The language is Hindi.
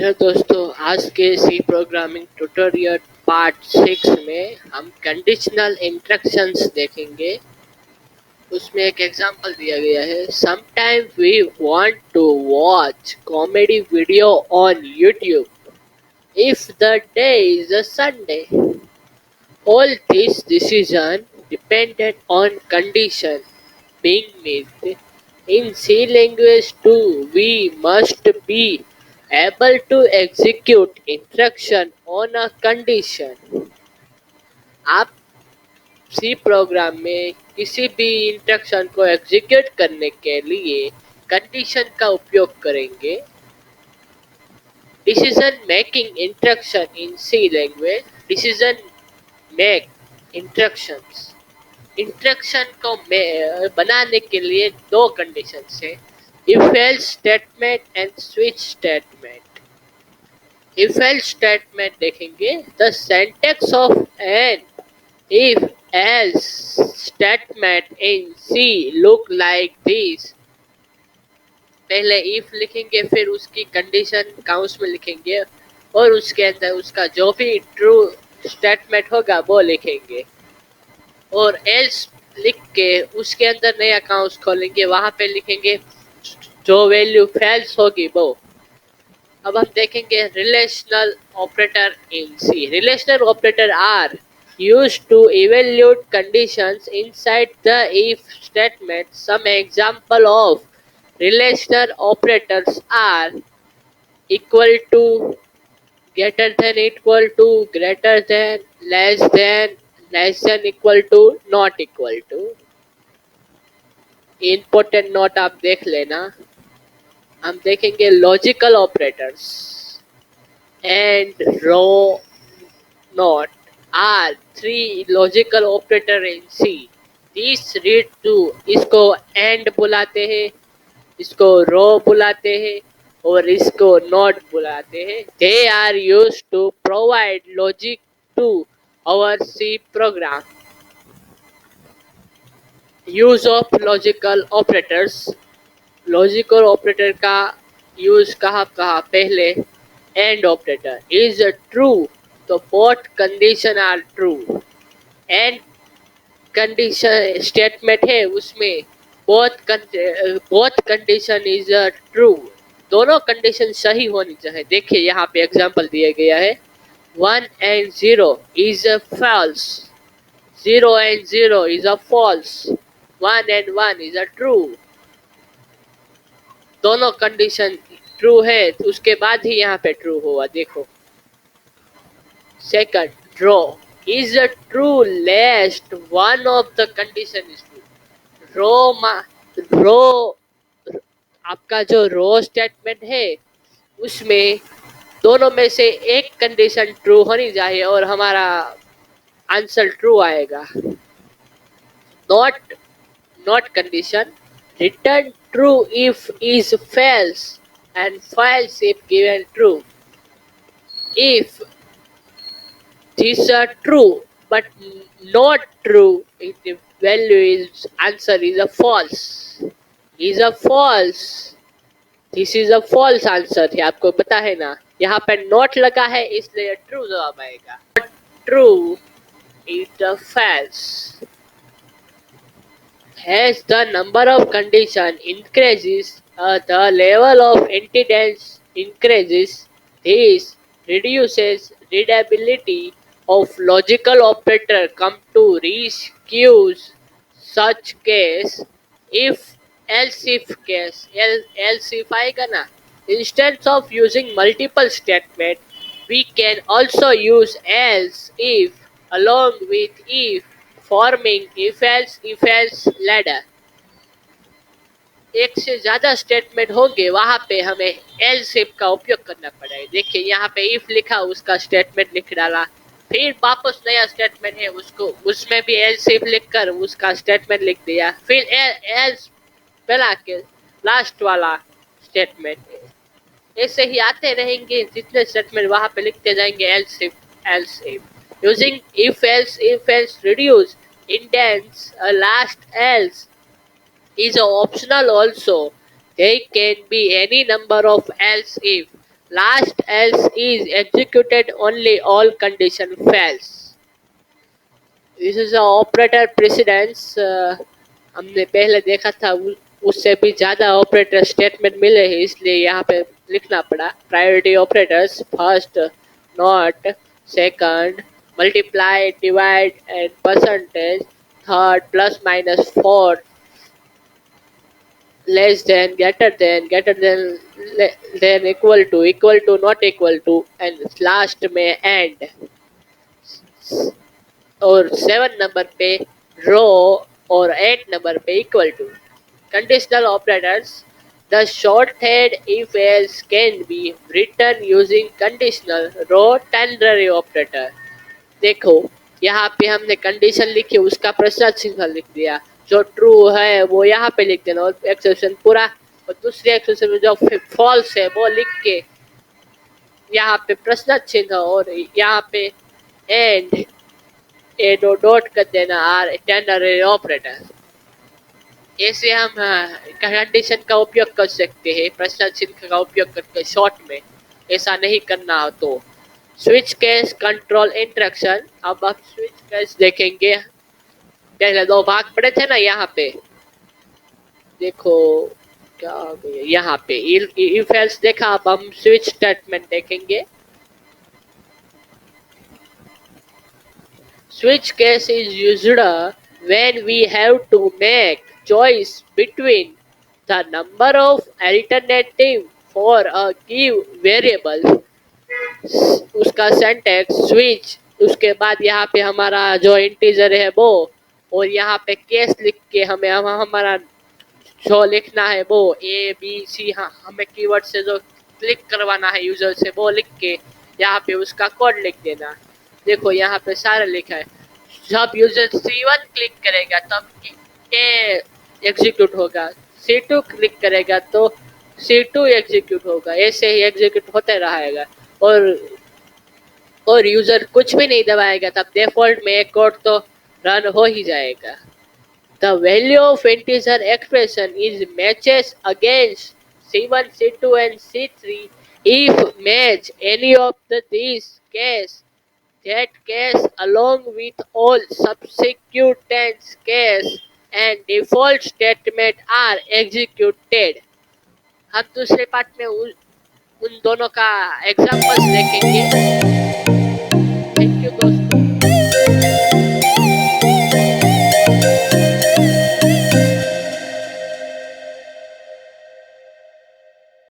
हेलो दोस्तों, आज के सी प्रोग्रामिंग ट्यूटोरियल पार्ट 6 में हम कंडीशनल इंस्ट्रक्शंस देखेंगे। उसमें एक एग्जांपल दिया गया है। Sometime we want to watch comedy video on YouTube if the day is a Sunday. All this decision depended on condition being met. In C language too, we must be able to execute instruction on a condition. आप C प्रोग्राम में किसी भी इंस्ट्रक्शन को एग्जीक्यूट करने के लिए कंडीशन का उपयोग करेंगे। Decision making instruction in C language decision make instructions instruction को बनाने के लिए दो कंडीशन है, if else statement and switch statement. If else statement देखेंगे, the syntax of an if else statement in C look like this. पहले इफ लिखेंगे, फिर उसकी कंडीशन काउंट्स में लिखेंगे और उसके अंदर उसका जो भी ट्रू स्टेटमेंट होगा वो लिखेंगे और एल्स लिख के उसके अंदर नया अकाउंट खोलेंगे, वहां पे लिखेंगे जो वैल्यू फैल्स होगी वो। अब हम देखेंगे relational operator in C. Relational operator are used to evaluate conditions inside the if statement. Some example of relational operators are equal to, greater than equal to, greater than, less than equal to, not equal to। Important note आप देख लेना। हम देखेंगे logical operators and or not are three logical operator in C. This read to, इसको एंड बुलाते हैं, इसको रो बुलाते हैं और इसको नॉट बुलाते हैं। They are used to provide logic to our C program. Use of logical operators. Logical operator का यूज कहाँ पहले एंड ऑपरेटर इज ट्रू तो both condition are true. And condition statement है, उसमें बोथ कंडीशन इज ट्रू, दोनों कंडीशन सही होनी चाहिए। देखिए यहाँ पे एग्जांपल दिया गया है, 1 and 0 is a false, 0 and 0 is a false, 1 and 1 is a true। दोनों कंडीशन ट्रू है तो उसके बाद ही यहाँ पे ट्रू हुआ। देखो second, or is a true least one of the condition is true. Or आपका जो रो स्टेटमेंट है उसमें दोनों में से एक कंडीशन ट्रू होनी चाहिए और हमारा आंसर ट्रू आएगा। Not condition return true if is false and false if given true। If these are true but not true, if the value is answer is a false, this is a false answer है। आपको पता है ना, यहाँ पे नॉट लगा है इसलिए ट्रू जवाब आएगा। True is a false। As the number of conditions increases, the level of intelligence increases. This reduces readability of logical operator. Come to rescue such case if else if case else if आएगा ना। Instead of using multiple statement, we can also use else if along with if, forming if else ladder. एक से ज्यादा स्टेटमेंट होंगे वहां पे हमें एल्स इफ का उपयोग करना पड़ेगा। देखिए यहाँ पे इफ लिखा, उसका स्टेटमेंट लिख डाला, फिर वापस नया स्टेटमेंट है उसको उसमें भी एल्स इफ लिखकर उसका स्टेटमेंट लिख दिया, फिर एल्स पहला के लास्ट वाला स्टेटमेंट। ऐसे ही आते रहेंगे, जितने स्टेटमेंट वहां पे लिखते जाएंगे else if. Using if else reduce indents a last else is optional also. There can be any number of else if Last else is executed only all condition fails. This is operator precedence. हमने पहले देखा था उससे भी ज़्यादा ऑपरेटर स्टेटमेंट मिले हैं, इसलिए यहाँ पे लिखना पड़ा। Priority operators first, not, second, multiply, divide and percentage, third, plus minus, fourth, less than, greater than, equal to, not equal to, and last में एंड। और 7 नंबर पे रो और 8 नंबर पे equal to. Conditional operators, the shorthand if else can be written using conditional or ternary operator. देखो यहाँ पे हमने कंडीशन लिखी, उसका प्रश्न चिन्ह लिख दिया, जो ट्रू है वो यहाँ पे लिख देना और एक्सेप्शन पूरा, और दूसरे एक्सेप्शन में जो फॉल्स है वो लिख के यहाँ पे प्रश्न चिन्ह और यहाँ पे एंड ए डॉट कर देना आर टेनरी ऑपरेटर। ऐसे हम कंडीशन का उपयोग कर सकते हैं प्रश्न चिन्ह का उपयोग करके शॉर्ट में। ऐसा नहीं करना हो तो स्विच केस कंट्रोल इंस्ट्रक्शन। अब आप स्विच केस देखेंगे, पहले दो भाग पड़े थे ना, यहाँ पे देखो क्या हो गया, यहाँ पे इफ एल्स देखा। अब हम स्विच स्टेटमेंट देखेंगे। Switch case is used when we have to make choice between the number of alternative for a give variable। उसका सिंटैक्स स्विच, उसके बाद यहाँ पे हमारा जो इंटीजर है वो, और यहाँ पे केस लिख के हमें हमारा जो लिखना है वो ए बी सी, हाँ हमें कीवर्ड से जो क्लिक करवाना है यूजर से वो लिख के यहाँ पे उसका कोड लिख देना। देखो यहाँ पे सारा लिखा है। जब यूजर C1 क्लिक करेगा तब ए एग्जीक्यूट होगा, C2 क्लिक करेगा तो C2 एग्जीक्यूट होगा, ऐसे ही एग्जीक्यूट होते रहेगा। और यूजर कुछ भी नहीं दबाएगा तब डिफॉल्ट में एक कोड तो रन हो ही जाएगा। The value of integer expression is matches against C1, C2 and C3 if match any of these case. That case along with all subsequent case and default statement are executed। हम दूसरे पार्ट में उन दोनों का एग्जाम्पल्स देखेंगे। थैंक यू दोस्तों।